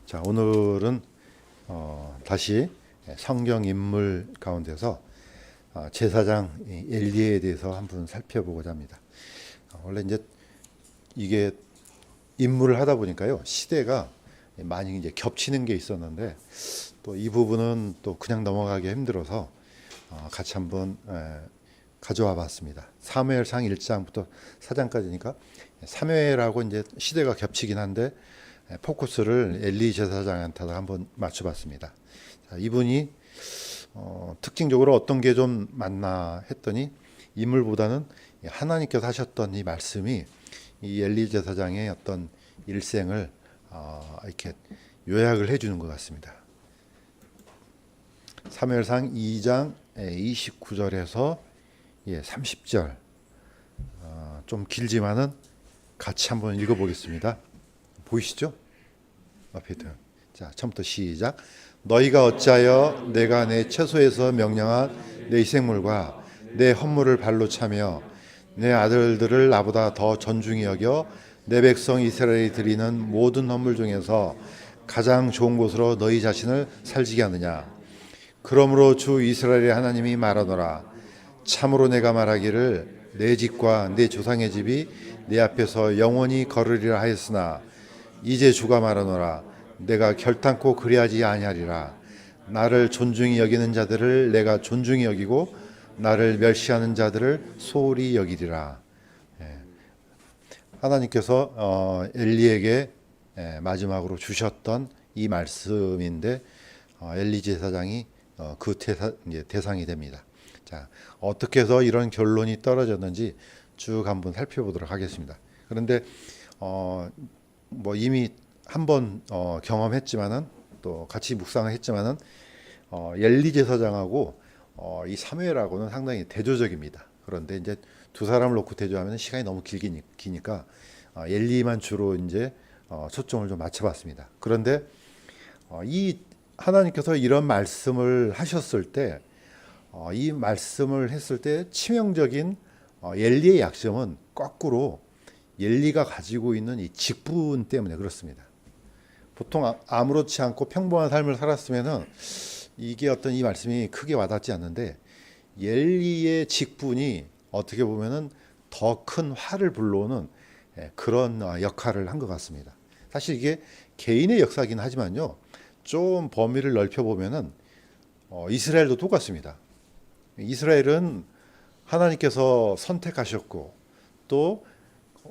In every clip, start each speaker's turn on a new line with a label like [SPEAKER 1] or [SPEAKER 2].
[SPEAKER 1] 자, 오늘은 다시 성경 인물 가운데서 제사장 엘리에 대해서 한번 살펴보고자 합니다. 원래 이제 이게 인물을 하다 보니까요, 시대가 많이 이제 겹치는 게 있었는데 또 이 부분은 또 그냥 넘어가기 힘들어서 같이 한번 가져와 봤습니다. 사무엘상 1장부터 4장까지니까 사무엘하고 이제 시대가 겹치긴 한데 포커스를 엘리 제사장한테 한번 맞춰봤습니다. 자, 이분이 특징적으로 어떤 게 좀 맞나 했더니 인물보다는 하나님께서 하셨던 이 말씀이 이 엘리 제사장의 어떤 일생을 이렇게 요약을 해주는 것 같습니다. 사무엘상 2장 29절에서 30절 좀 길지만은 같이 한번 읽어보겠습니다. 보이시죠? 앞에 있던. 자, 처음부터 시작. 너희가 어찌하여 내가 내 처소에서 명령한 내 희생물과 내 헌물을 발로 차며 내 아들들을 나보다 더 존중히 여겨 내 백성 이스라엘이 드리는 모든 헌물 중에서 가장 좋은 곳으로 너희 자신을 살지게 하느냐. 그러므로 주 이스라엘의 하나님이 말하노라. 참으로 내가 말하기를 내 집과 내 조상의 집이 내 앞에서 영원히 걸으리라 하였으나 이제 주가 말하노라. 내가 결단코 그리하지 아니하리라. 나를 존중히 여기는 자들을 내가 존중히 여기고 나를 멸시하는 자들을 소홀히 여기리라. 하나님께서 엘리에게 마지막으로 주셨던 이 말씀인데 엘리 제사장이 그 대상이 됩니다. 자, 어떻게 해서 이런 결론이 떨어졌는지 쭉 한번 살펴보도록 하겠습니다. 그런데 뭐 이미 한번 경험했지만은 또 같이 묵상을 했지만은 엘리 제사장하고 이 사무엘하고는 상당히 대조적입니다. 그런데 이제 두 사람을 놓고 대조하면 시간이 너무 기니까 엘리만 주로 이제 초점을 좀 맞춰봤습니다. 그런데 이 하나님께서 이런 말씀을 하셨을 때, 이 말씀을 했을 때 치명적인 엘리의 약점은 거꾸로 엘리가 가지고 있는 이 직분 때문에 그렇습니다. 보통 아무렇지 않고 평범한 삶을 살았으면은 이게 어떤 이 말씀이 크게 와닿지 않는데 엘리의 직분이 어떻게 보면은 더 큰 화를 불러오는 그런 역할을 한 것 같습니다. 사실 이게 개인의 역사긴 하지만요, 좀 범위를 넓혀 보면은 이스라엘도 똑같습니다. 이스라엘은 하나님께서 선택하셨고 또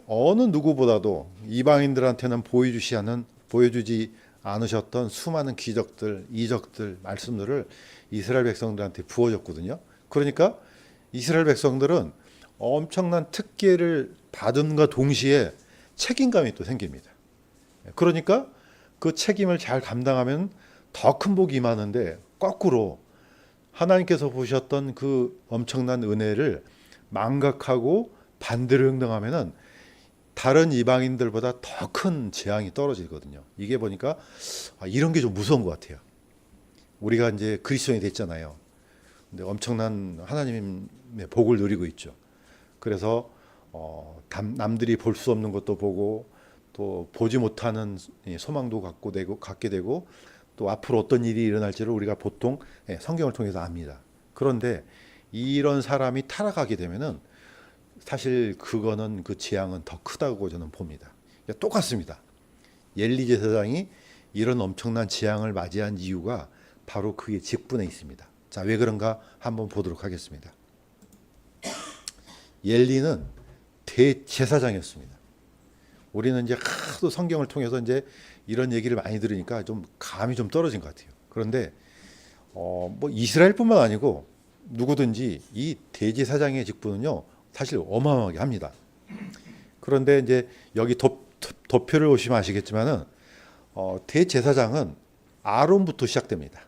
[SPEAKER 1] 어느 누구보다도 이방인들한테는 보여주지 않으셨던 수많은 기적들, 이적들, 말씀들을 이스라엘 백성들한테 부어줬거든요. 그러니까 이스라엘 백성들은 엄청난 특권을 받은과 동시에 책임감이 또 생깁니다. 그러니까 그 책임을 잘 감당하면 더 큰 복이 임하는데 거꾸로 하나님께서 보셨던 그 엄청난 은혜를 망각하고 반대로 행동하면은 다른 이방인들보다 더 큰 재앙이 떨어지거든요. 이게 보니까 이런 게 좀 무서운 것 같아요. 우리가 이제 그리스도인이 됐잖아요. 근데 엄청난 하나님의 복을 누리고 있죠. 그래서 남들이 볼 수 없는 것도 보고 또 보지 못하는 소망도 갖게 되고 또 앞으로 어떤 일이 일어날지를 우리가 보통 성경을 통해서 압니다. 그런데 이런 사람이 타락하게 되면은 사실 그거는 그 재앙은 더 크다고 저는 봅니다. 똑같습니다. 엘리 제사장이 이런 엄청난 재앙을 맞이한 이유가 바로 그의 직분에 있습니다. 자, 왜 그런가 한번 보도록 하겠습니다. 엘리는 대제사장이었습니다. 우리는 이제 하도 성경을 통해서 이제 이런 얘기를 많이 들으니까 좀 감이 좀 떨어진 것 같아요. 그런데 뭐 이스라엘뿐만 아니고 누구든지 이 대제사장의 직분은요 사실 어마어마하게 합니다. 그런데 이제 여기 도표를 보시면 아시겠지만은 대제사장은 아론부터 시작됩니다.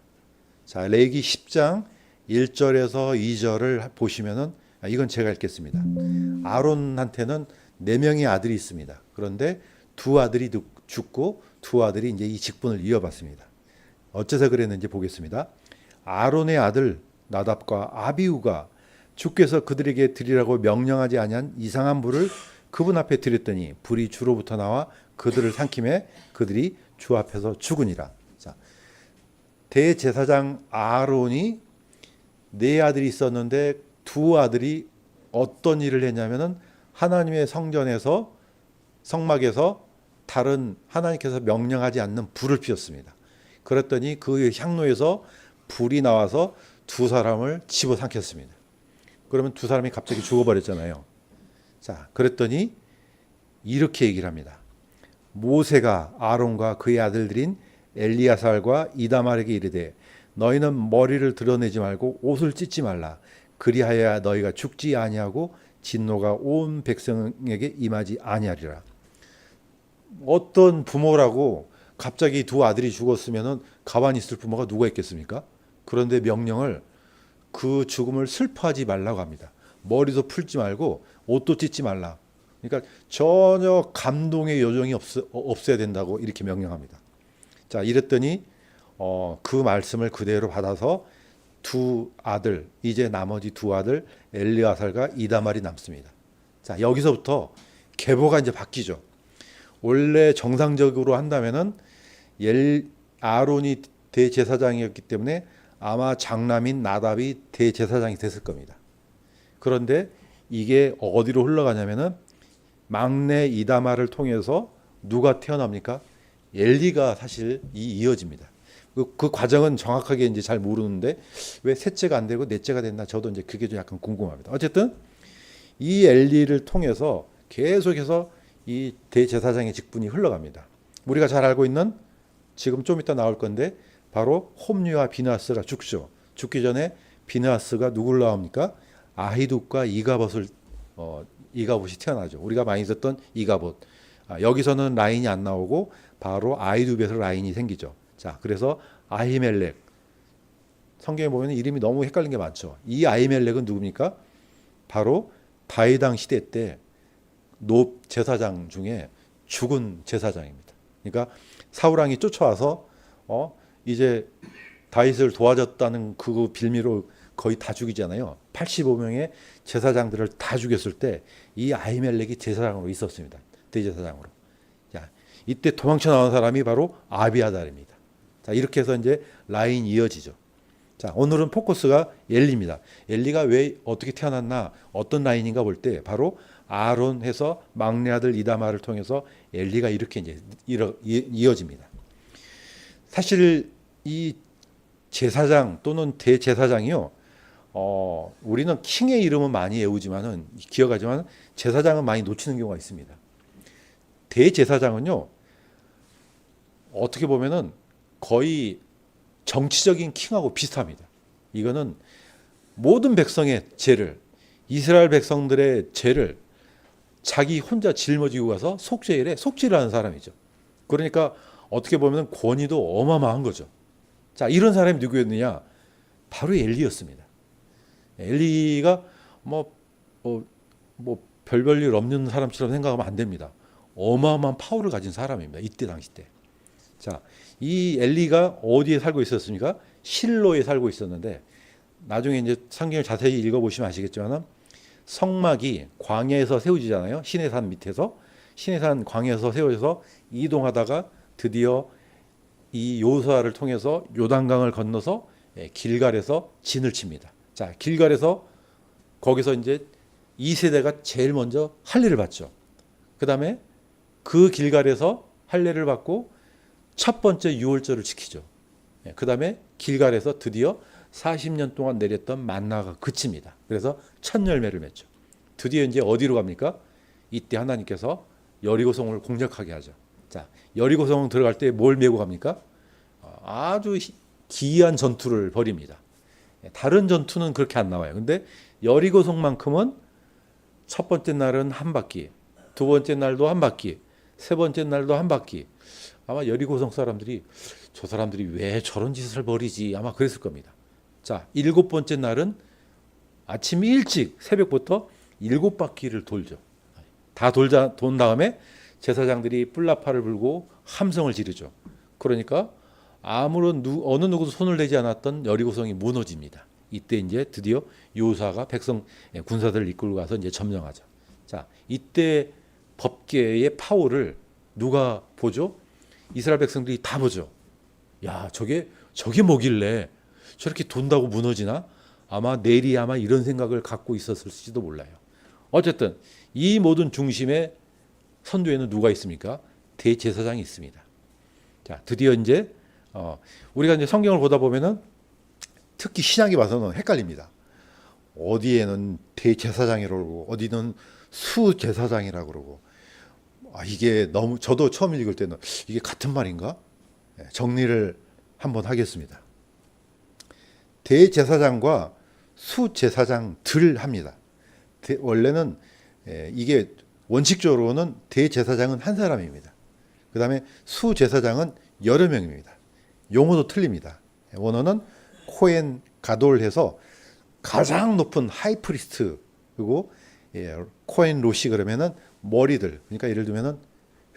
[SPEAKER 1] 자, 레위기 10장 1절에서 2절을 보시면은 이건 제가 읽겠습니다. 아론한테는 4명의 아들이 있습니다. 그런데 2아들이 죽고 2아들이 이제 이 직분을 이어받습니다. 어째서 그랬는지 보겠습니다. 아론의 아들 나답과 아비후가 주께서 그들에게 드리라고 명령하지 아니한 이상한 불을 그분 앞에 드렸더니 불이 주로부터 나와 그들을 삼킴에 그들이 주 앞에서 죽으니라. 자, 대제사장 아론이 네 아들이 있었는데 두 아들이 어떤 일을 했냐면은 하나님의 성전에서 성막에서 다른 하나님께서 명령하지 않는 불을 피웠습니다. 그랬더니 그 향로에서 불이 나와서 두 사람을 집어삼켰습니다. 그러면 두 사람이 갑자기 죽어버렸잖아요. 자, 그랬더니 이렇게 얘기를 합니다. 모세가 아론과 그의 아들들인 엘리야살과 이다말에게 이르되 너희는 머리를 드러내지 말고 옷을 찢지 말라. 그리하여야 너희가 죽지 아니하고 진노가 온 백성에게 임하지 아니하리라. 어떤 부모라고 갑자기 두 아들이 죽었으면 가만히 있을 부모가 누가 있겠습니까? 그런데 명령을 그 죽음을 슬퍼하지 말라고 합니다. 머리도 풀지 말고 옷도 찢지 말라. 그러니까 전혀 감동의 요정이 없어야 된다고 이렇게 명령합니다. 자, 이랬더니 그 말씀을 그대로 받아서 두 아들, 이제 나머지 두 아들 엘리아살과 이다말이 남습니다. 자, 여기서부터 계보가 이제 바뀌죠. 원래 정상적으로 한다면은 아론이 대제사장이었기 때문에 아마 장남인 나답이 대제사장이 됐을 겁니다. 그런데 이게 어디로 흘러가냐면은 막내 이다말을 통해서 누가 태어납니까? 엘리가 사실 이어집니다. 그 과정은 정확하게 이제 잘 모르는데 왜 셋째가 안 되고 넷째가 됐나 저도 이제 그게 좀 약간 궁금합니다. 어쨌든 이 엘리를 통해서 계속해서 이 대제사장의 직분이 흘러갑니다. 우리가 잘 알고 있는 지금 좀 이따 나올 건데 바로 홈리와 비느하스가 죽죠. 죽기 전에 비느하스가 누구를 낳습니까? 아히둡과 이가봇이 태어나죠. 우리가 많이 듣던 이가봇. 여기서는 라인이 안 나오고 바로 아히둡에서 라인이 생기죠. 자, 그래서 아히멜렉. 성경에 보면 이름이 너무 헷갈린 게 많죠. 이 아히멜렉은 누굽니까? 바로 다윗왕 시대 때 노 제사장 중에 죽은 제사장입니다. 그러니까 사울왕이 쫓아와서 이제 다윗을 도와줬다는 그 빌미로 거의 다 죽이잖아요. 85명의 제사장들을 다 죽였을 때 이 아히멜렉이 제사장으로 있었습니다. 대제사장으로. 자, 이때 도망쳐 나온 사람이 바로 아비아달입니다. 자, 이렇게 해서 이제 라인이 이어지죠. 자, 오늘은 포커스가 엘리입니다. 엘리가 왜 어떻게 태어났나, 어떤 라인인가 볼 때 바로 아론해서 막내 아들 이다말을 통해서 엘리가 이렇게 이제 이어집니다. 사실 이 제사장 또는 대제사장이요, 우리는 킹의 이름은 많이 외우지만은 기억하지만 제사장은 많이 놓치는 경우가 있습니다. 대제사장은요, 어떻게 보면은 거의 정치적인 킹하고 비슷합니다. 이거는 모든 백성의 죄를, 이스라엘 백성들의 죄를 자기 혼자 짊어지고 가서 속죄를 하는 사람이죠. 그러니까 어떻게 보면 권위도 어마어마한 거죠. 자, 이런 사람이 누구였느냐? 바로 엘리였습니다. 엘리가 별별 없는 사람처럼 생각하면 안 됩니다. 어마어마한 파워를 가진 사람입니다. 이때 당시 때. 자, 이 엘리가 어디에 살고 있었습니까? 실로에 살고 있었는데 나중에 이제 성경을 자세히 읽어보시면 아시겠지만 성막이 광야에서 세워지잖아요. 시내산 밑에서 시내산 광야에서 세워져서 이동하다가 드디어 이 요수아를 통해서 요단강을 건너서 길갈에서 진을 칩니다. 자, 길갈에서 거기서 이제 2세대가 제일 먼저 할례를 받죠. 그다음에 그 길갈에서 할례를 받고 첫 번째 유월절을 지키죠. 그다음에 길갈에서 드디어 40년 동안 내렸던 만나가 그칩니다. 그래서 첫 열매를 맺죠. 드디어 이제 어디로 갑니까? 이때 하나님께서 여리고성을 공략하게 하죠. 자, 여리고성 들어갈 때 뭘 메고 갑니까? 아주 기이한 전투를 벌입니다. 다른 전투는 그렇게 안 나와요. 근데 여리고성만큼은 첫 번째 날은 한 바퀴, 두 번째 날도 한 바퀴, 세 번째 날도 한 바퀴. 아마 여리고성 사람들이 저 사람들이 왜 저런 짓을 벌이지 아마 그랬을 겁니다. 자, 일곱 번째 날은 아침 일찍 새벽부터 7바퀴를 돌죠. 다 돈 다음에 제사장들이 뿔나파를 불고 함성을 지르죠. 그러니까 아무런 어느 누구도 손을 대지 않았던 여리고성이 무너집니다. 이때 이제 드디어 요수아가 군사들을 이끌고 가서 이제 점령하죠. 자, 이때 법계의 파워를
[SPEAKER 2] 누가 보죠? 이스라엘 백성들이 다 보죠. 야, 저게 뭐길래 저렇게 돈다고 무너지나? 아마 내리 아마 이런 생각을 갖고 있었을지도 몰라요. 어쨌든 이 모든 중심의 선두에는 누가 있습니까? 대제사장이 있습니다. 자, 드디어 이제 우리가 이제 성경을 보다 보면은 특히 신약에 봐서는 헷갈립니다. 어디에는 대제사장이라고 그러고 어디는 수제사장이라고 그러고 이게 너무 저도 처음 읽을 때는 이게 같은 말인가? 정리를 한번 하겠습니다. 대제사장과 수제사장들 합니다. 원래는 이게 원칙적으로는 대제사장은 한 사람입니다. 그 다음에 수제사장은 여러 명입니다. 용어도 틀립니다. 원어는 코엔 가돌해서 가장 높은 하이프리스트, 그리고 코엔 로시 그러면은 머리들. 그러니까 예를 들면은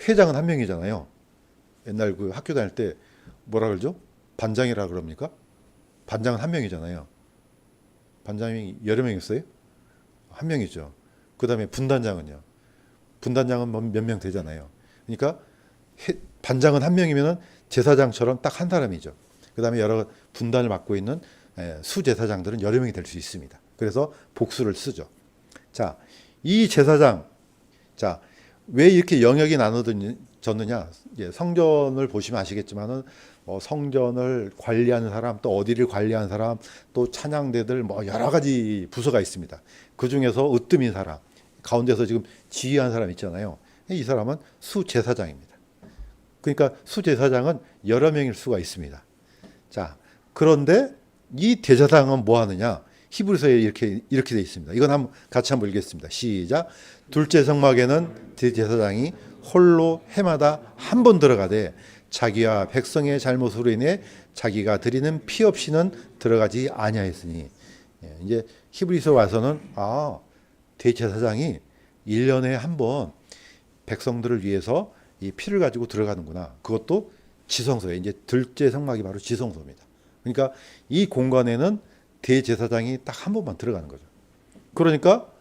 [SPEAKER 2] 회장은 한 명이잖아요. 옛날 그 학교 다닐 때 뭐라 그러죠? 반장이라 그럽니까? 반장은 한 명이잖아요. 반장이 여러 명 있어요? 한 명이죠. 그 다음에 분단장은요. 분단장은 몇 명 되잖아요. 그러니까 반장은 한 명이면은 제사장처럼 딱 한 사람이죠. 그 다음에 여러 분단을 맡고 있는 수제사장들은 여러 명이 될 수 있습니다. 그래서 복수를 쓰죠. 자, 이 제사장, 자, 왜 이렇게 영역이 나눠졌느냐? 성전을 보시면 아시겠지만은 성전을 관리하는 사람, 또 어디를 관리하는 사람, 또 찬양대들 뭐 여러 가지 부서가 있습니다. 그 중에서 으뜸인 사람, 가운데서 지금 지휘한 사람 있잖아요. 이 사람은 수제사장입니다. 그러니까 수제사장은 여러 명일 수가 있습니다. 자, 그런데 이 대제사장은 뭐 하느냐? 히브리서에 이렇게 돼 있습니다. 이건 같이 한번 읽겠습니다. 시작. 둘째 성막에는 대제사장이 홀로 해마다 한 번 들어가되 자기와 백성의 잘못으로 인해 자기가 드리는 피 없이는 들어가지 아니하였으니. 이제 히브리서 와서는 대제사장이 1년에 한 번 백성들을 위해서 이 피를 가지고 들어가는구나. 그것도 지성소에, 이제 둘째 성막이 바로 지성소입니다. 그러니까 이 공간에는 대제사장이 딱 한 번만 들어가는 거죠. 그러니까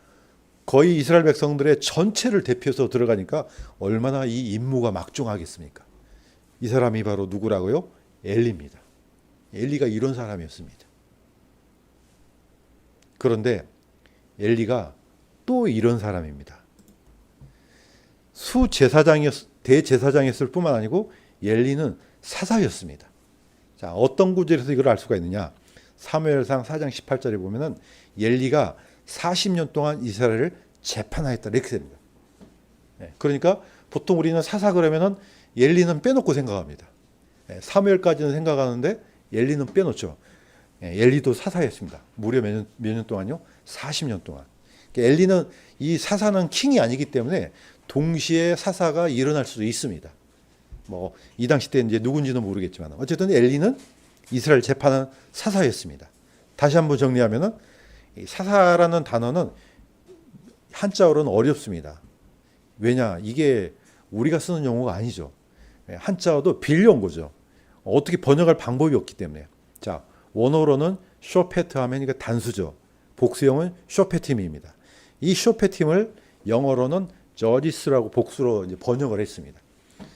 [SPEAKER 2] 거의 이스라엘 백성들의 전체를 대표해서 들어가니까 얼마나 이 임무가 막중하겠습니까? 이 사람이 바로 누구라고요? 엘리입니다. 엘리가 이런 사람이었습니다. 그런데 엘리가 또 이런 사람입니다. 대제사장이었을 뿐만 아니고 엘리는 사사였습니다. 자, 어떤 구절에서 이걸 알 수가 있느냐? 사무엘상 4장 18절에 보면은 엘리가 40년 동안 이스라엘을 재판하였다 이렇게 됩니다. 그러니까 보통 우리는 사사 그러면은 엘리는 빼놓고 생각합니다. 사무엘까지는 생각하는데 엘리는 빼놓죠. 엘리도 사사였습니다. 무려 몇 년 동안요? 40년 동안. 엘리는 이 사사는 킹이 아니기 때문에 동시에 사사가 일어날 수도 있습니다. 뭐 이 당시 때 이제 누군지는 모르겠지만 어쨌든 엘리는 이스라엘 재판은 사사였습니다. 다시 한번 정리하면은 사사라는 단어는 한자어로는 어렵습니다. 왜냐? 이게 우리가 쓰는 용어가 아니죠. 한자어도 빌려온 거죠. 어떻게 번역할 방법이 없기 때문에. 자, 원어로는 쇼페트 하면 이게 단수죠. 복수형은 쇼페팀입니다. 이 쇼페팀을 영어로는 저지스라고 복수로 이제 번역을 했습니다.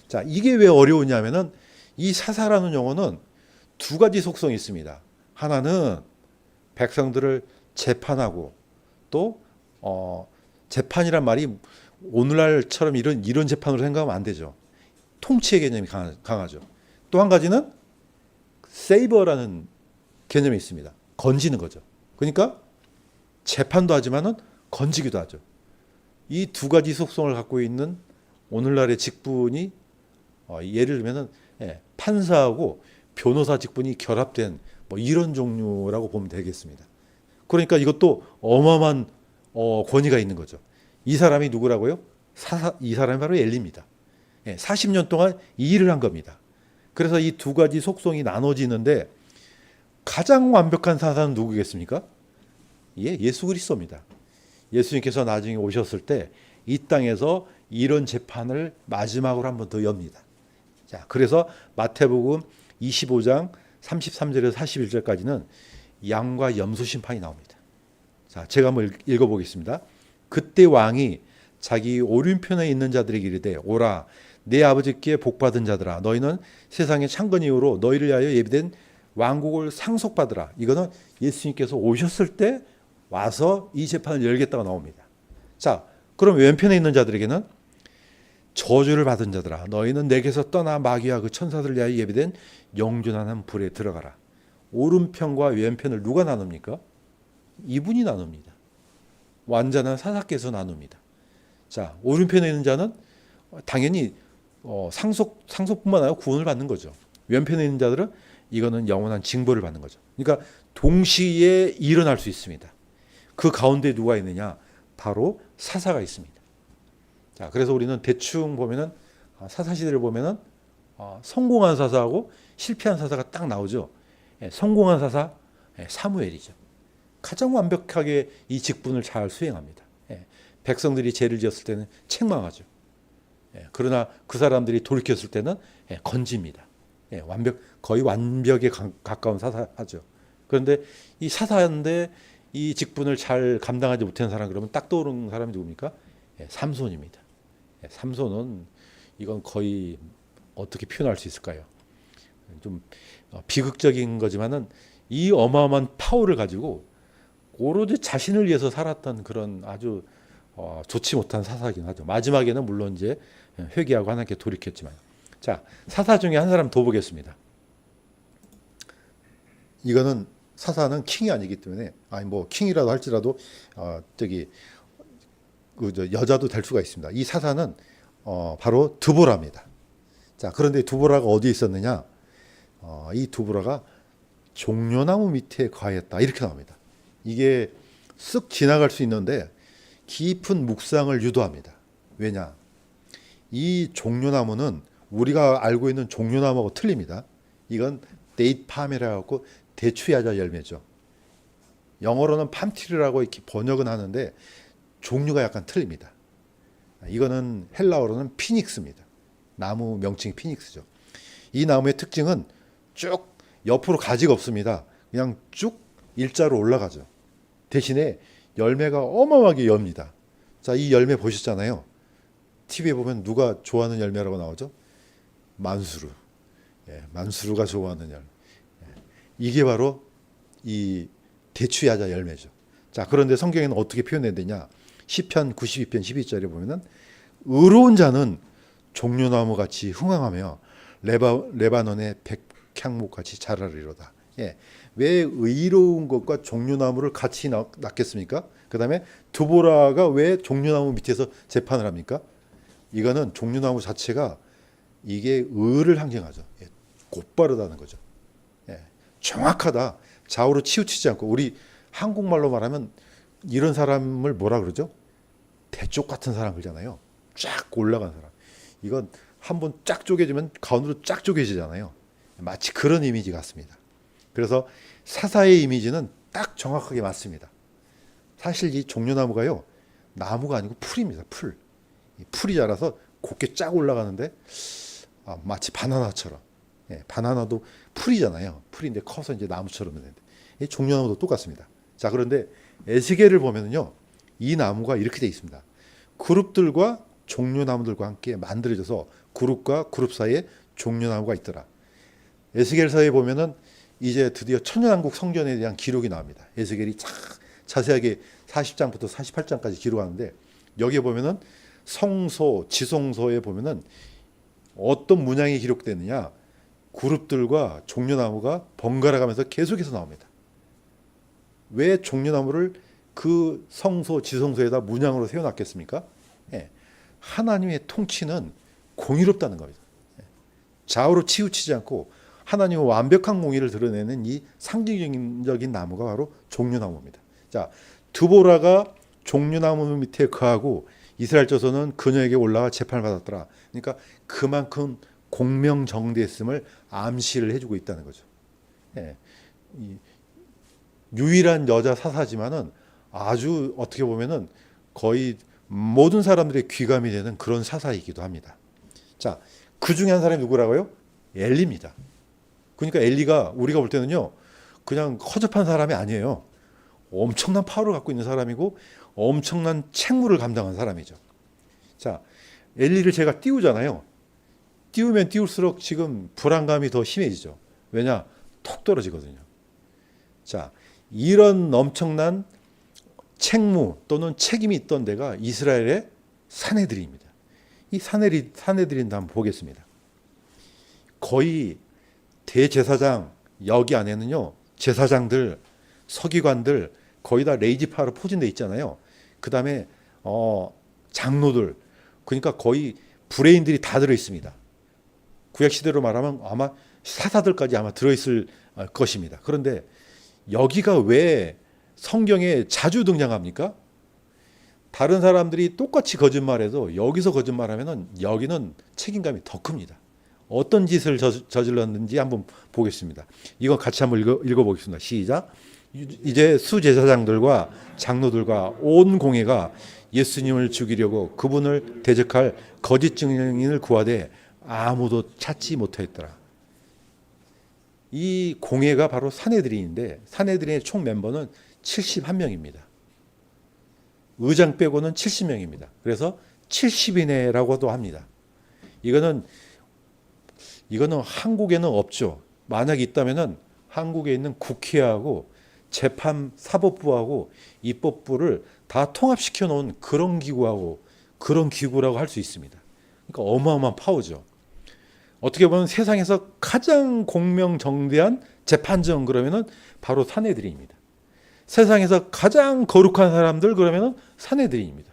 [SPEAKER 2] 자, 이게 왜 어려우냐면은 이 사사라는 용어는 두 가지 속성이 있습니다. 하나는 백성들을 재판하고 또 재판이란 말이 오늘날처럼 이런 재판으로 생각하면 안 되죠. 통치의 개념이 강하죠. 또 한 가지는 세이버라는 개념이 있습니다. 건지는 거죠. 그러니까 재판도 하지만은 건지기도 하죠. 이 두 가지 속성을 갖고 있는 오늘날의 직분이 예를 들면은 판사하고 변호사 직분이 결합된 뭐 이런 종류라고 보면 되겠습니다. 그러니까 이것도 어마어마한 권위가 있는 거죠. 이 사람이 누구라고요? 이 사람이 바로 엘리입니다. 40년 동안 이 일을 한 겁니다. 그래서 이 두 가지 속성이 나눠지는데 가장 완벽한 사사는 누구겠습니까? 예수 그리스도입니다. 예수님께서 나중에 오셨을 때 이 땅에서 이런 재판을 마지막으로 한 번 더 엽니다. 자, 그래서 마태복음 25장 33절에서 41절까지는 양과 염소 심판이 나옵니다. 자, 제가 한번 읽어보겠습니다. 그때 왕이 자기 오른편에 있는 자들에게 이르되 오라 내 아버지께 복받은 자들아 너희는 세상의 창건 이후로 너희를 위하여 예비된 왕국을 상속받으라. 이거는 예수님께서 오셨을 때 와서 이 재판을 열겠다고 나옵니다. 자, 그럼 왼편에 있는 자들에게는 저주를 받은 자들아 너희는 내게서 떠나 마귀와 그 천사들을 위하여 예비된 영존하는 불에 들어가라. 오른편과 왼편을 누가 나눕니까? 이분이 나눕니다. 완전한 사사께서 나눕니다. 자, 오른편에 있는 자는 당연히 상속뿐만 아니라 구원을 받는 거죠. 왼편에 있는 자들은 이거는 영원한 징벌을 받는 거죠. 그러니까 동시에 일어날 수 있습니다. 그 가운데 누가 있느냐? 바로 사사가 있습니다. 자, 그래서 우리는 대충 보면은 사사 시대를 보면은 성공한 사사하고 실패한 사사가 딱 나오죠. 성공한 사사 사무엘이죠. 가장 완벽하게 이 직분을 잘 수행합니다. 백성들이 죄를 지었을 때는 책망하죠. 그러나 그 사람들이 돌이켰을 때는 건집니다. 거의 완벽에 가까운 사사하죠. 그런데 이 사사인데 이 직분을 잘 감당하지 못한 사람 그러면 딱 떠오르는 사람이 누굽니까? 삼손입니다. 삼손은 이건 거의 어떻게 표현할 수 있을까요? 좀 비극적인 거지만은 이 어마어마한 파워를 가지고 오로지 자신을 위해서 살았던 그런 아주 좋지 못한 사사긴 하죠. 마지막에는 물론 이제 회개하고 하나님께 돌이켰지만, 자, 사사 중에 한 사람 더 보겠습니다.
[SPEAKER 1] 이거는 사사는 킹이 아니기 때문에 아니 뭐 킹이라도 할지라도 여자도 될 수가 있습니다. 이 사사는 바로 드보라입니다. 자, 그런데 드보라가 어디에 있었느냐? 이 드보라가 종려나무 밑에 거하였다 이렇게 나옵니다. 이게 쓱 지나갈 수 있는데 깊은 묵상을 유도합니다. 왜냐? 이 종려나무는 우리가 알고 있는 종려나무하고 틀립니다. 이건 데이트 팜이라고 대추야자 열매죠. 영어로는 팜트리라고 이렇게 번역은 하는데 종류가 약간 틀립니다. 이거는 헬라어로는 피닉스입니다. 나무 명칭이 피닉스죠. 이 나무의 특징은 쭉 옆으로 가지가 없습니다. 그냥 쭉 일자로 올라가죠. 대신에 열매가 어마어마하게 엽니다. 자, 이 열매 보셨잖아요. TV에 보면 누가 좋아하는 열매라고 나오죠? 만수르. 만수르가 좋아하는 열매. 이게 바로 이 대추야자 열매죠. 자, 그런데 성경에는 어떻게 표현해야 되냐? 시편 92편 12절에 보면은 의로운 자는 종려나무 같이 흥황하며 레바논의 백향목 같이 자라리로다. 왜 의로운 것과 종려나무를 같이 낳겠습니까? 그다음에 드보라가 왜 종려나무 밑에서 재판을 합니까? 이거는 종려나무 자체가 이게 의를 상징하죠. 곧바르다는 거죠. 정확하다. 좌우로 치우치지 않고 우리 한국말로 말하면 이런 사람을 뭐라 그러죠? 대쪽 같은 사람 그러잖아요. 쫙 올라간 사람. 이건 한번 쫙 쪼개지면 가운데로 쫙 쪼개지잖아요. 마치 그런 이미지 같습니다. 그래서 사사의 이미지는 딱 정확하게 맞습니다. 사실 이 종려나무가요, 나무가 아니고 풀입니다. 풀. 풀이 자라서 곱게 쫙 올라가는데 마치 바나나처럼. 바나나도 풀이잖아요. 풀인데 커서 이제 나무처럼 되는데 이 종려나무도 똑같습니다. 자, 그런데 에스겔을 보면은요, 이 나무가 이렇게 돼 있습니다. 그룹들과 종려나무들과 함께 만들어져서 그룹과 그룹 사이에 종려나무가 있더라. 에스겔서에 보면은 이제 드디어 천년왕국 성전에 대한 기록이 나옵니다. 에스겔이 자세하게 40장부터 48장까지 기록하는데 여기에 보면은 성소, 지성소에 보면은 어떤 문양이 기록되느냐? 그룹들과 종려나무가 번갈아 가면서 계속해서 나옵니다. 왜 종려나무를 그 성소, 지성소에다 문양으로 세워놨겠습니까? 하나님의 통치는 공의롭다는 겁니다. 좌우로 치우치지 않고 하나님의 완벽한 공의를 드러내는 이 상징적인 나무가 바로 종려나무입니다. 자, 드보라가 종려나무 밑에 거하고 이스라엘 자손은 그녀에게 올라가 재판을 받았더라. 그러니까 그만큼 공명정대했음을 암시를 해주고 있다는 거죠. 유일한 여자 사사지만은 아주 어떻게 보면은 거의 모든 사람들의 귀감이 되는 그런 사사이기도 합니다. 자, 그 중에 한 사람이 누구라고요? 엘리입니다. 그러니까 엘리가 우리가 볼 때는요, 그냥 허접한 사람이 아니에요. 엄청난 파워를 갖고 있는 사람이고 엄청난 책무를 감당한 사람이죠. 자, 엘리를 제가 띄우잖아요.
[SPEAKER 2] 띄우면 띄울수록 지금 불안감이 더 심해지죠. 왜냐? 톡 떨어지거든요. 자, 이런 엄청난 책무 또는 책임이 있던 데가 이스라엘의 사내들입니다. 이 사내들인데 한번 보겠습니다. 거의 대제사장 여기 안에는요, 제사장들, 서기관들 거의 다 레이지파로 포진돼 있잖아요. 그 다음에 장로들, 그러니까 거의 브레인들이 다 들어 있습니다. 구약 시대로 말하면 아마 사사들까지 아마 들어 있을 것입니다. 그런데 여기가 왜 성경에 자주 등장합니까? 다른 사람들이 똑같이 거짓말해도 여기서 거짓말하면은 여기는 책임감이 더 큽니다. 어떤 짓을 저질렀는지 한번 보겠습니다. 이거 같이 한번 읽어보겠습니다. 시작. 이제 수제사장들과 장로들과 온 공회가 예수님을 죽이려고 그분을 대적할 거짓 증인을 구하되 아무도 찾지 못하였더라. 이 공회가 바로 사내들인인데 사내들의 총 멤버는 71명입니다. 의장 빼고는 70명입니다. 그래서 70인회라고도 합니다. 이거는 한국에는 없죠. 만약 있다면은 한국에 있는 국회하고 재판 사법부하고 입법부를 다 통합시켜 놓은 그런 기구라고 할 수 있습니다. 그러니까 어마어마한 파워죠. 어떻게 보면 세상에서 가장 공명정대한 재판정 그러면은 바로 사내들입니다. 세상에서 가장 거룩한 사람들 그러면은 사내들입니다.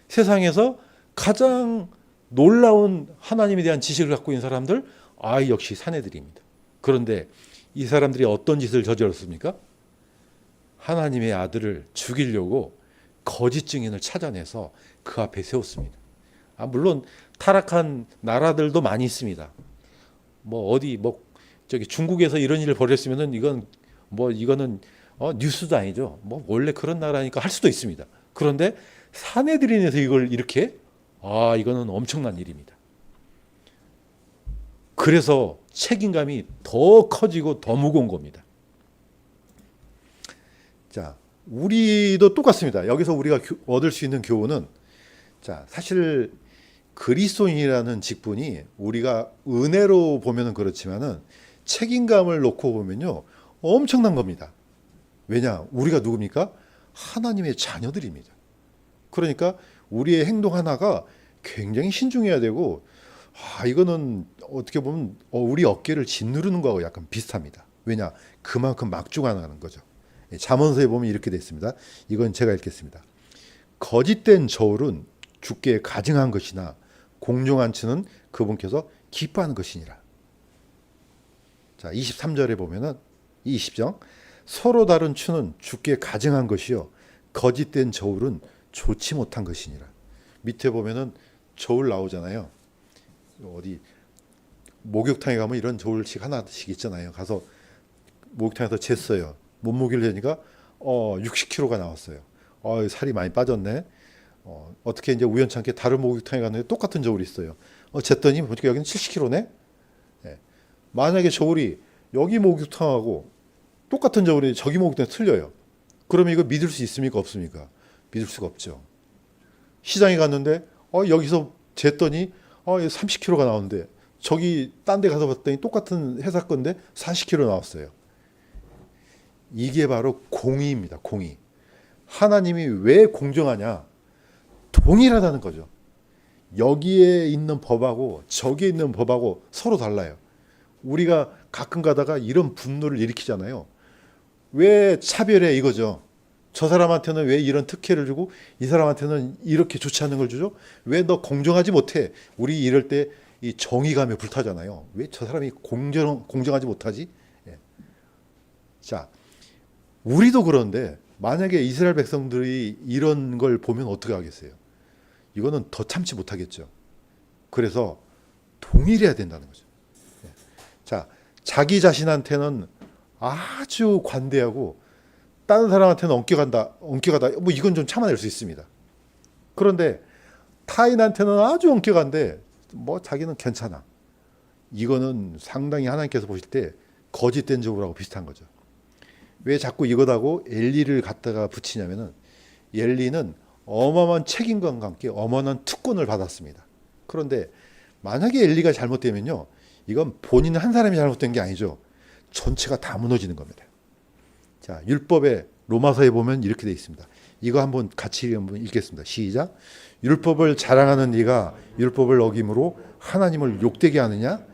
[SPEAKER 2] 세상에서 가장 놀라운 하나님에 대한 지식을 갖고 있는 사람들 역시 사내들입니다. 그런데 이 사람들이 어떤 짓을 저질렀습니까? 하나님의 아들을 죽이려고 거짓 증인을 찾아내서 그 앞에 세웠습니다. 물론 타락한 나라들도 많이 있습니다. 저기 중국에서 이런 일을 벌였으면은 이거는 뉴스도 아니죠. 원래 그런 나라니까 할 수도 있습니다. 그런데 사내들인에서 이걸 이렇게 이거는 엄청난 일입니다. 그래서 책임감이 더 커지고 더 무거운 겁니다. 자, 우리도 똑같습니다. 여기서 우리가 얻을 수 있는 교훈은 사실 그리스도인이라는 직분이 우리가 은혜로 보면은 그렇지만은 책임감을 놓고 보면요 엄청난 겁니다. 왜냐? 우리가 누굽니까? 하나님의 자녀들입니다. 그러니까 우리의 행동 하나가 굉장히 신중해야 되고 이거는 어떻게 보면 우리 어깨를 짓누르는 거하고 약간 비슷합니다. 왜냐? 그만큼 막중하다는 거죠. 잠언서에 보면 이렇게 되어 있습니다. 이건 제가 읽겠습니다. 거짓된 저울은 주께 가증한 것이나 공정한 추는 그분께서 기뻐하는 것이니라. 자, 23절에 보면은 20절 서로 다른 추는 주께 가증한 것이요 거짓된 저울은 좋지 못한 것이니라. 밑에 보면은 저울 나오잖아요. 어디 목욕탕에 가면 이런 저울씩 하나씩 있잖아요. 가서 목욕탕에서 쟀어요. 몸무게를 재니까 60kg가 나왔어요. 살이 많이 빠졌네. 어떻게 이제 우연찮게 다른 목욕탕에 갔는데 똑같은 저울이 있어요. 쟀더니 보니까 여기는 70kg네. 만약에 저울이 여기 목욕탕하고 똑같은 저울이 저기 목욕탕에 틀려요. 그러면 이거 믿을 수 있습니까? 없습니까? 믿을 수가 없죠. 시장에 갔는데 여기서 쟀더니 30kg가 나오는데 저기 딴 데 가서 봤더니 똑같은 회사 건데 40kg 나왔어요. 이게 바로 공의입니다. 공의. 하나님이 왜 공정하냐? 동일하다는 거죠. 여기에 있는 법하고 저기에 있는 법하고 서로 달라요. 우리가 가끔 가다가 이런 분노를 일으키잖아요. 왜 차별해 이거죠. 저 사람한테는 왜 이런 특혜를 주고 이 사람한테는 이렇게 좋지 않은 걸 주죠? 왜 너 공정하지 못해? 우리 이럴 때 이 정의감에 불타잖아요. 왜 저 사람이 공정하지 못하지? 자, 우리도 그런데 만약에 이스라엘 백성들이 이런 걸 보면 어떻게 하겠어요? 이거는 더 참지 못하겠죠. 그래서 동일해야 된다는 거죠. 자, 자기 자신한테는 아주 관대하고 다른 사람한테는 엄격하다. 이건 좀 참아낼 수 있습니다. 그런데 타인한테는 아주 엄격한데 자기는 괜찮아. 이거는 상당히 하나님께서 보실 때 거짓된 저울하고 비슷한 거죠. 왜 자꾸 이거다고 엘리를 갖다가 붙이냐면은 엘리는 어마어마한 책임감과 함께 어마어마한 특권을 받았습니다. 그런데 만약에 엘리가 잘못되면요, 이건 본인 한 사람이 잘못된 게 아니죠. 전체가 다 무너지는 겁니다. 자, 율법에 로마서에 보면 이렇게 돼 있습니다. 이거 한번 같이 한번 읽겠습니다. 시작. 율법을 자랑하는 네가 율법을 어김으로 하나님을 욕되게 하느냐?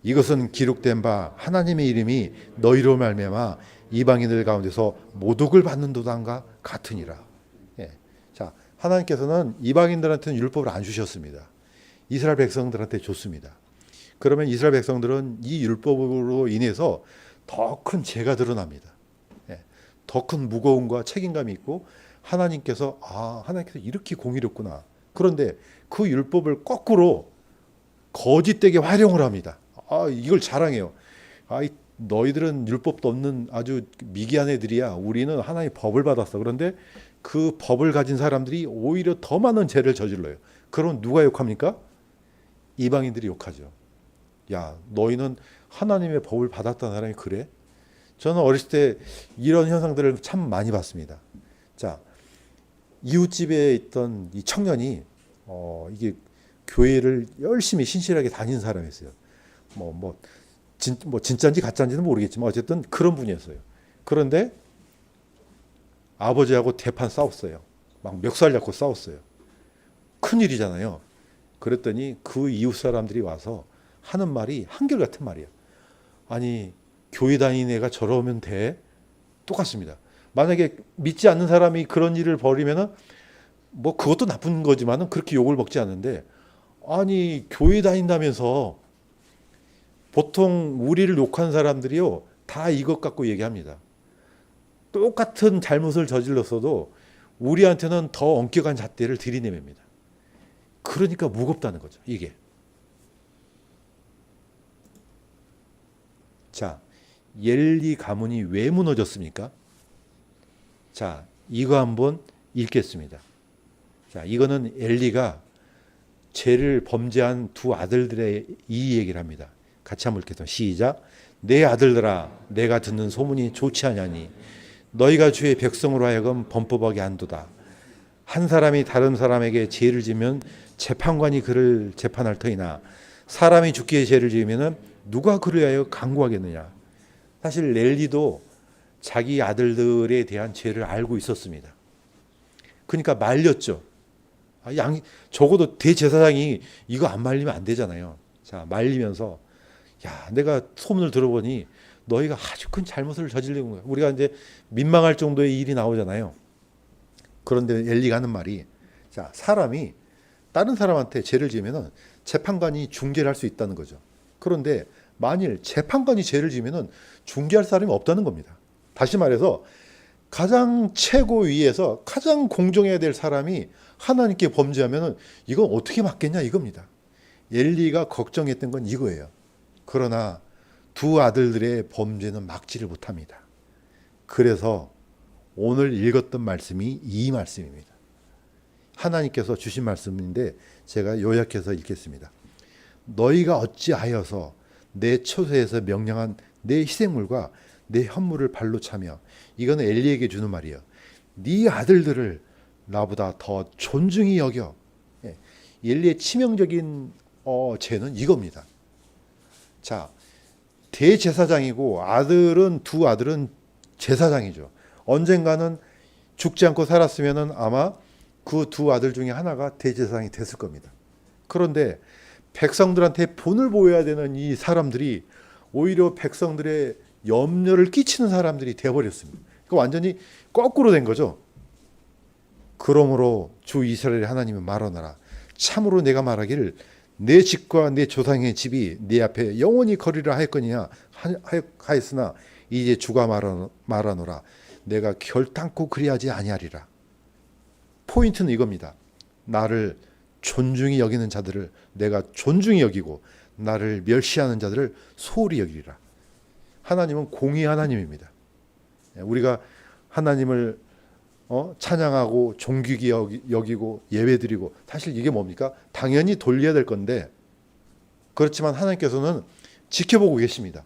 [SPEAKER 2] 이것은 기록된 바 하나님의 이름이 너희로 말미암아 이방인들 가운데서 모독을 받는도단과 같으니라. 예. 자, 하나님께서는 이방인들한테는 율법을 안 주셨습니다. 이스라엘 백성들한테 줬습니다. 그러면 이스라엘 백성들은 이 율법으로 인해서 더 큰 죄가 드러납니다. 예. 더 큰 무거움과 책임감이 있고 하나님께서 하나님께서 이렇게 공의롭구나. 그런데 그 율법을 거꾸로 거짓되게 활용을 합니다. 이걸 자랑해요. 너희들은 율법도 없는 아주 미개한 애들이야. 우리는 하나님의 법을 받았어. 그런데 그 법을 가진 사람들이 오히려 더 많은 죄를 저질러요. 그럼 누가 욕합니까? 이방인들이 욕하죠. 야, 너희는 하나님의 법을 받았다는 사람이 그래? 저는 어렸을 때 이런 현상들을 참 많이 봤습니다. 자, 이웃집에 있던 이 청년이 이게 교회를 열심히 신실하게 다니는 사람이었어요. 진짜인지 가짜인지는 모르겠지만 어쨌든 그런 분이었어요. 그런데 아버지하고 대판 싸웠어요. 막 멱살 잡고 싸웠어요. 큰일이잖아요. 그랬더니 그 이웃 사람들이 와서 하는 말이 한결같은 말이에요. 아니, 교회 다니는 애가 저러면 돼? 똑같습니다. 만약에 믿지 않는 사람이 그런 일을 벌이면은 그것도 나쁜 거지만은 그렇게 욕을 먹지 않는데, 아니, 교회 다닌다면서 보통 우리를 욕한 사람들이요, 다 이것 갖고 얘기합니다. 똑같은 잘못을 저질렀어도 우리한테는 더 엄격한 잣대를 들이내밉니다. 그러니까 무겁다는 거죠, 이게. 자, 엘리 가문이 왜 무너졌습니까? 자, 이거 한번 읽겠습니다. 자, 이거는 엘리가 죄를 범죄한 두 아들들의 이 얘기를 합니다. 같이 한번 읽겠습니다. 시작. 내 아들들아, 내가 듣는 소문이 좋지 않으니 너희가 주의 백성으로 하여금 범법하게 한도다. 한 사람이 다른 사람에게 죄를 지면 재판관이 그를 재판할 터이나 사람이 죽기에 죄를 지으면 누가 그를 위하여 강구하겠느냐. 사실 엘리도 자기 아들들에 대한 죄를 알고 있었습니다. 그러니까 말렸죠. 적어도 대제사장이 이거 안 말리면 안 되잖아요. 자, 말리면서 내가 소문을 들어보니 너희가 아주 큰 잘못을 저지르는 거야. 우리가 이제 민망할 정도의 일이 나오잖아요. 그런데 엘리가 하는 말이, 자, 사람이 다른 사람한테 죄를 지으면은 재판관이 중재를 할 수 있다는 거죠. 그런데 만일 재판관이 죄를 지으면은 중재할 사람이 없다는 겁니다. 다시 말해서 가장 최고위에서 가장 공정해야 될 사람이 하나님께 범죄하면은 이건 어떻게 맞겠냐 이겁니다. 엘리가 걱정했던 건 이거예요. 그러나 두 아들들의 범죄는 막지를 못합니다. 그래서 오늘 읽었던 말씀이 이 말씀입니다. 하나님께서 주신 말씀인데 제가 요약해서 읽겠습니다. 너희가 어찌하여서 내 초소에서 명령한 내 희생물과 내 현물을 발로 차며, 이거는 엘리에게 주는 말이에요. 네 아들들을 나보다 더 존중히 여겨. 엘리의 치명적인 죄는 이겁니다. 자, 대제사장이고 두 아들은 제사장이죠. 언젠가는 죽지 않고 살았으면은 아마 그 두 아들 중에 하나가 대제사장이 됐을 겁니다. 그런데 백성들한테 본을 보여야 되는 이 사람들이 오히려 백성들의 염려를 끼치는 사람들이 되어버렸습니다. 그러니까 완전히 거꾸로 된 거죠. 그러므로 주 이스라엘의 하나님은 말하노라. 참으로 내가 말하기를 내 집과 내 조상의 집이 내 앞에 영원히 거리라 하였거니와 하였으나 이제 주가 말하노라. 내가 결단코 그리하지 아니하리라. 포인트는 이겁니다. 나를 존중히 여기는 자들을 내가 존중히 여기고 나를 멸시하는 자들을 소홀히 여기리라. 하나님은 공의 하나님입니다. 우리가 하나님을 찬양하고 존귀히 여기고 예배드리고, 사실 이게 뭡니까? 당연히 돌려야 될 건데, 그렇지만 하나님께서는 지켜보고 계십니다.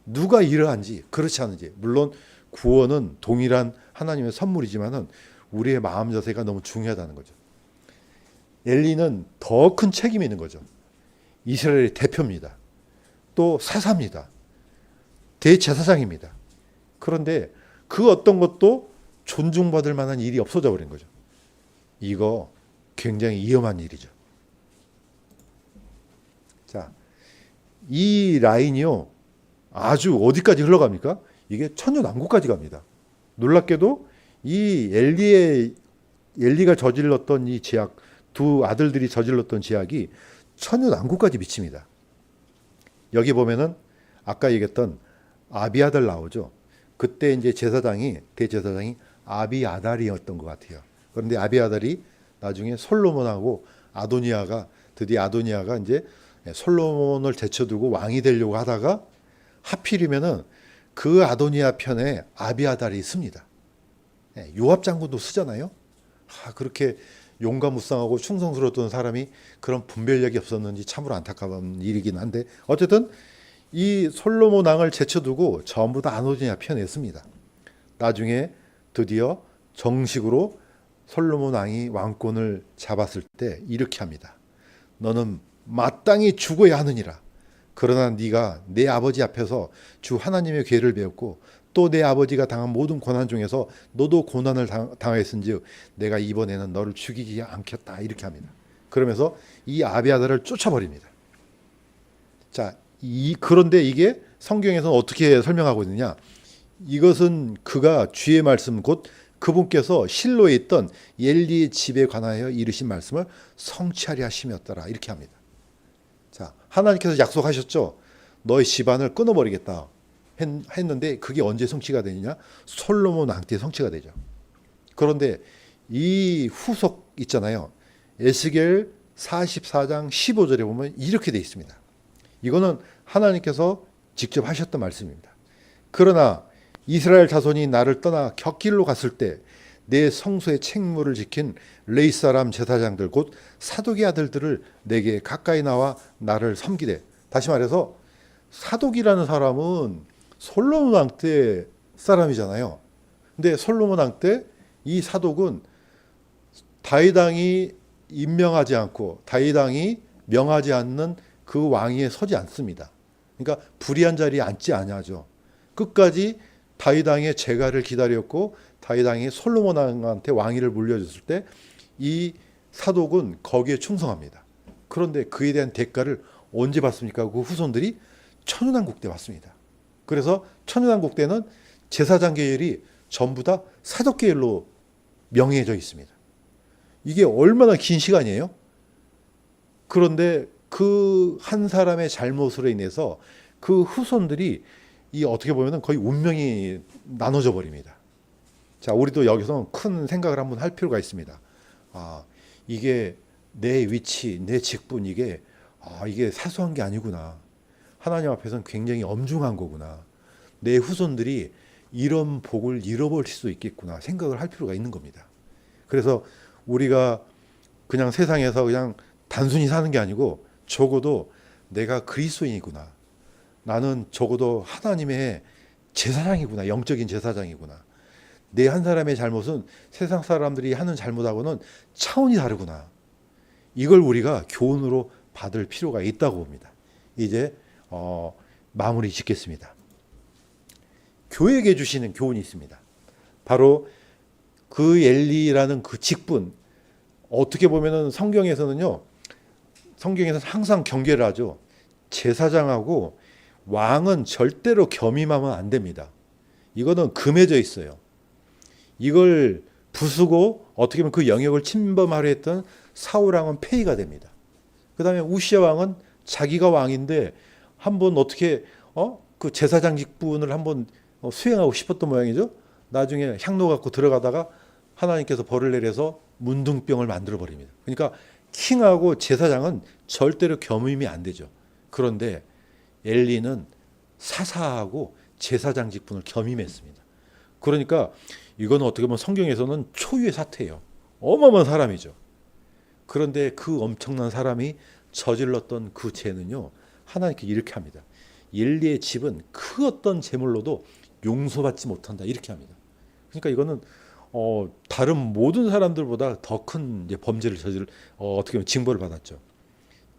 [SPEAKER 2] 누가 이러한지 그렇지 않은지. 물론 구원은 동일한 하나님의 선물이지만은 우리의 마음 자세가 너무 중요하다는 거죠. 엘리는 더 큰 책임이 있는 거죠. 이스라엘의 대표입니다. 또 사사입니다. 대제사장입니다. 그런데 그 어떤 것도 존중받을 만한 일이 없어져 버린 거죠. 이거 굉장히 위험한 일이죠. 자, 이 라인이요, 아주 어디까지 흘러갑니까? 이게 천년왕국까지 갑니다. 놀랍게도 이 엘리가 저질렀던 이 죄악, 두 아들들이 저질렀던 죄악이 천년왕국까지 미칩니다. 여기 보면은 아까 얘기했던 아비아달 나오죠. 그때 이제 대제사장이 아비아달이었던 것 같아요. 그런데 아비아달이 나중에 솔로몬하고 드디어 아도니아가 이제 솔로몬을 제쳐두고 왕이 되려고 하다가 하필이면은 그 아도니아 편에 아비아달이 있습니다. 요압 장군도 쓰잖아요. 그렇게 용감무쌍하고 충성스러웠던 사람이 그런 분별력이 없었는지 참으로 안타까운 일이긴 한데, 어쨌든 이 솔로몬 왕을 제쳐두고 전부 다 아도니아 편에 있습니다. 나중에 드디어 정식으로 솔로몬 왕이 왕권을 잡았을 때 이렇게 합니다. 너는 마땅히 죽어야 하느니라. 그러나 네가 내 아버지 앞에서 주 하나님의 계를 배웠고 또 내 아버지가 당한 모든 고난 중에서 너도 고난을 당하였은즉 내가 이번에는 너를 죽이지 않겠다. 이렇게 합니다. 그러면서 이 아비아달을 쫓아버립니다. 자, 그런데 이게 성경에서는 어떻게 설명하고 있느냐? 이것은 그가 주의 말씀 곧 그분께서 실로에 있던 엘리의 집에 관하여 이르신 말씀을 성취하려 하심이었더라. 이렇게 합니다. 자, 하나님께서 약속하셨죠. 너의 집안을 끊어버리겠다 했는데 그게 언제 성취가 되느냐? 솔로몬 왕 때 성취가 되죠. 그런데 이 후속 있잖아요. 에스겔 44장 15절에 보면 이렇게 돼 있습니다. 이거는 하나님께서 직접 하셨던 말씀입니다. 그러나 이스라엘 자손이 나를 떠나 격길로 갔을 때 내 성소의 책무를 지킨 레위 사람 제사장들 곧 사독의 아들들을 내게 가까이 나와 나를 섬기되. 다시 말해서 사독이라는 사람은 솔로몬 왕 때 사람이잖아요. 근데 솔로몬 왕 때 이 사독은 다윗 왕이 임명하지 않고 다윗 왕이 명하지 않는 그 왕위에 서지 않습니다. 그러니까 불의한 자리에 앉지 아니하죠. 끝까지 다윗 왕의 재가를 기다렸고 다윗 왕이 솔로몬 왕한테 왕위를 물려줬을 때 이 사독은 거기에 충성합니다. 그런데 그에 대한 대가를 언제 받습니까? 그 후손들이 천년왕국 때 받습니다. 그래서 천년왕국 때는 제사장 계열이 전부 다 사독 계열로 명예해져 있습니다. 이게 얼마나 긴 시간이에요? 그런데 그 한 사람의 잘못으로 인해서 그 후손들이 이 어떻게 보면은 거의 운명이 나눠져 버립니다. 자, 우리도 여기서 큰 생각을 한번 할 필요가 있습니다. 이게 내 위치, 내 직분, 이게 사소한 게 아니구나. 하나님 앞에서는 굉장히 엄중한 거구나. 내 후손들이 이런 복을 잃어버릴 수 있겠구나 생각을 할 필요가 있는 겁니다. 그래서 우리가 그냥 세상에서 그냥 단순히 사는 게 아니고 적어도 내가 그리스도인이구나. 나는 적어도 하나님의 제사장이구나. 영적인 제사장이구나. 내 한 사람의 잘못은 세상 사람들이 하는 잘못하고는 차원이 다르구나. 이걸 우리가 교훈으로 받을 필요가 있다고 봅니다. 이제 마무리 짓겠습니다. 교회에게 주시는 교훈이 있습니다. 바로 그 엘리라는 그 직분, 어떻게 보면은 성경에서는 항상 경계를 하죠. 제사장하고 왕은 절대로 겸임하면 안 됩니다. 이거는 금해져 있어요. 이걸 부수고 어떻게 보면 그 영역을 침범하려 했던 사울 왕은 폐위가 됩니다. 그 다음에 우시아 왕은 자기가 왕인데 한번 어떻게 그 제사장 직분을 한번 수행하고 싶었던 모양이죠. 나중에 향로 갖고 들어가다가 하나님께서 벌을 내려서 문둥병을 만들어 버립니다. 그러니까 킹하고 제사장은 절대로 겸임이 안 되죠. 그런데 엘리는 사사하고 제사장 직분을 겸임했습니다. 그러니까 이건 어떻게 보면 성경에서는 초유의 사태예요. 어마어마한 사람이죠. 그런데 그 엄청난 사람이 저질렀던 그 죄는요, 하나님께 이렇게 합니다. 엘리의 집은 그 어떤 제물로도 용서받지 못한다. 이렇게 합니다. 그러니까 이거는 다른 모든 사람들보다 더 큰 범죄를 어떻게 보면 징벌을 받았죠.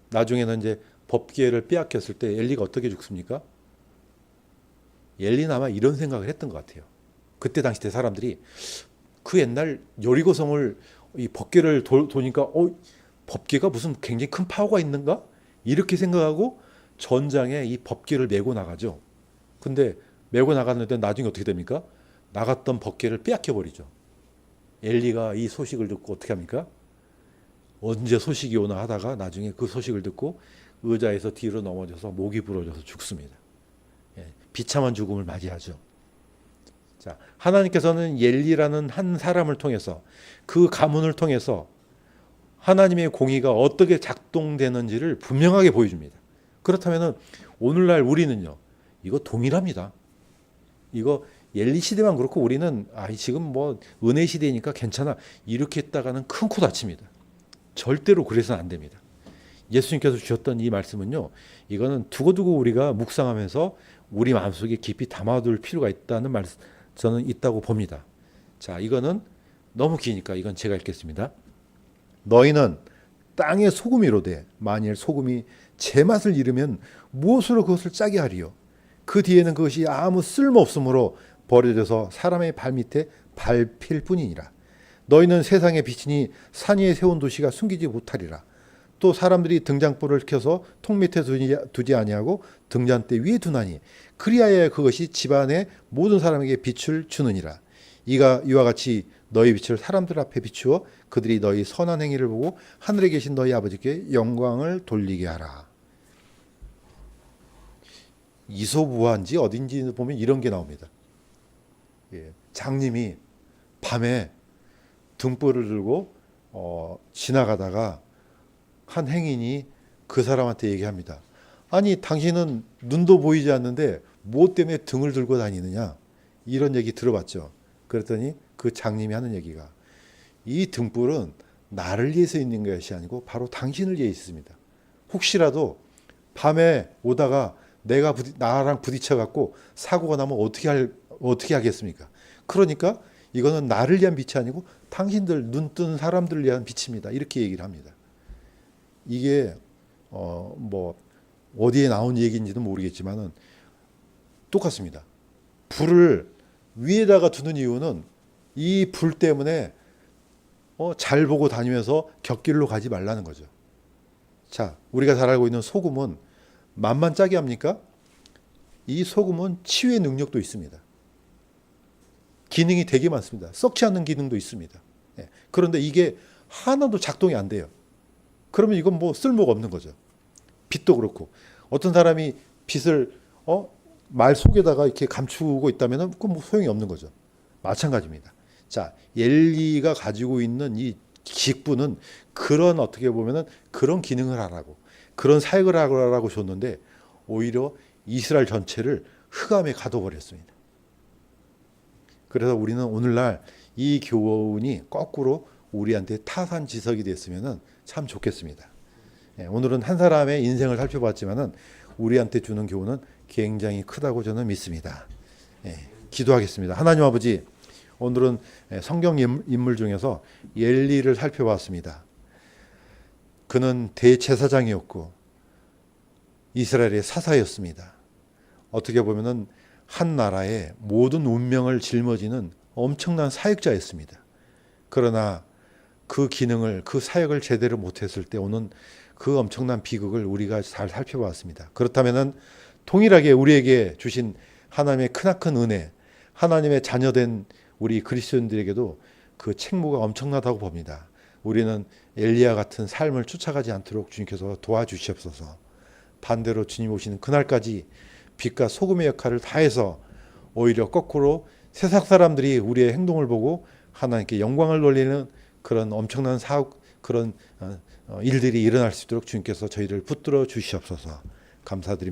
[SPEAKER 2] 나중에는 이제 법궤를 빼앗겼을 때 엘리가 어떻게 죽습니까? 엘리는 아마 이런 생각을 했던 것 같아요. 그때 당시 때 사람들이 그 옛날 여리고성을 이 법궤를 도니까 법궤가 무슨 굉장히 큰 파워가 있는가? 이렇게 생각하고 전장에 이 법궤를 메고 나가죠. 근데 메고 나갔는데 나중에 어떻게 됩니까? 나갔던 법궤를 빼앗겨 버리죠. 엘리가 이 소식을 듣고 어떻게 합니까? 언제 소식이 오나 하다가 나중에 그 소식을 듣고 의자에서 뒤로 넘어져서 목이 부러져서 죽습니다. 비참한 죽음을 맞이하죠. 자, 하나님께서는 엘리라는 한 사람을 통해서 그 가문을 통해서 하나님의 공의가 어떻게 작동되는지를 분명하게 보여줍니다. 그렇다면 오늘날 우리는요, 이거 동일합니다. 이거 엘리 시대만 그렇고 우리는 지금 뭐 은혜 시대니까 괜찮아 이렇게 했다가는 큰 코 다칩니다. 절대로 그래서는 안 됩니다. 예수님께서 주셨던 이 말씀은요, 이거는 두고두고 우리가 묵상하면서 우리 마음속에 깊이 담아둘 필요가 있다는 말씀 저는 있다고 봅니다. 자, 이거는 너무 기니까 이건 제가 읽겠습니다. 너희는 땅의 소금이로되 만일 소금이 제맛을 잃으면 무엇으로 그것을 짜게 하리요? 그 뒤에는 그것이 아무 쓸모없으므로 버려져서 사람의 발밑에 밟힐 뿐이니라. 너희는 세상의 빛이니 산 위에 세운 도시가 숨기지 못하리라. 또 사람들이 등잔불을 켜서 통 밑에 두지 아니하고 등잔대 위에 두나니 그리하여 그것이 집안의 모든 사람에게 빛을 주느니라. 이와 같이 너희 빛을 사람들 앞에 비추어 그들이 너희 선한 행위를 보고 하늘에 계신 너희 아버지께 영광을 돌리게 하라. 이솝우화인지 어딘지 보면 이런 게 나옵니다. 장님이 밤에 등불을 들고 지나가다가 한 행인이 그 사람한테 얘기합니다. 아니 당신은 눈도 보이지 않는데 무엇 때문에 등을 들고 다니느냐, 이런 얘기 들어봤죠. 그랬더니 그 장님이 하는 얘기가 이 등불은 나를 위해서 있는 것이 아니고 바로 당신을 위해 있습니다. 혹시라도 밤에 오다가 내가 나랑 부딪혀 갖고 사고가 나면 어떻게 하겠습니까? 그러니까 이거는 나를 위한 빛이 아니고 당신들 눈 뜬 사람들을 위한 빛입니다. 이렇게 얘기를 합니다. 이게 뭐 어디에 나온 얘기인지는 모르겠지만은 똑같습니다. 불을 위에다가 두는 이유는 이 불 때문에 잘 보고 다니면서 곁길로 가지 말라는 거죠. 자, 우리가 잘 알고 있는 소금은 맛만 짜게 합니까? 이 소금은 치유의 능력도 있습니다. 기능이 되게 많습니다. 썩지 않는 기능도 있습니다. 그런데 이게 하나도 작동이 안 돼요. 그러면 이건 뭐 쓸모가 없는 거죠. 빛도 그렇고 어떤 사람이 빛을 말 속에다가 이렇게 감추고 있다면 그건 뭐 소용이 없는 거죠. 마찬가지입니다. 자, 엘리가 가지고 있는 이 직분은 그런 어떻게 보면은 그런 기능을 하라고 그런 사역을 하라고 줬는데 오히려 이스라엘 전체를 흑암에 가둬버렸습니다. 그래서 우리는 오늘날 이 교훈이 거꾸로 우리한테 타산지석이 됐으면 참 좋겠습니다. 오늘은 한 사람의 인생을 살펴봤지만은 우리한테 주는 교훈은 굉장히 크다고 저는 믿습니다. 기도하겠습니다. 하나님 아버지, 오늘은 성경 인물 중에서 엘리를 살펴봤습니다. 그는 대제사장이었고 이스라엘의 사사였습니다. 어떻게 보면은 한 나라의 모든 운명을 짊어지는 엄청난 사역자였습니다. 그러나 그 기능을, 그 사역을 제대로 못했을 때 오는 그 엄청난 비극을 우리가 잘 살펴봤습니다. 그렇다면 동일하게 우리에게 주신 하나님의 크나큰 은혜, 하나님의 자녀된 우리 그리스도인들에게도 그 책무가 엄청나다고 봅니다. 우리는 엘리야 같은 삶을 쫓아가지 않도록 주님께서 도와주시옵소서. 반대로 주님 오시는 그날까지 빛과 소금의 역할을 다해서 오히려 거꾸로 세상 사람들이 우리의 행동을 보고 하나님께 영광을 돌리는 그런 엄청난 그런 일들이 일어날 수 있도록 주님께서 저희를 붙들어 주시옵소서. 감사드립니다.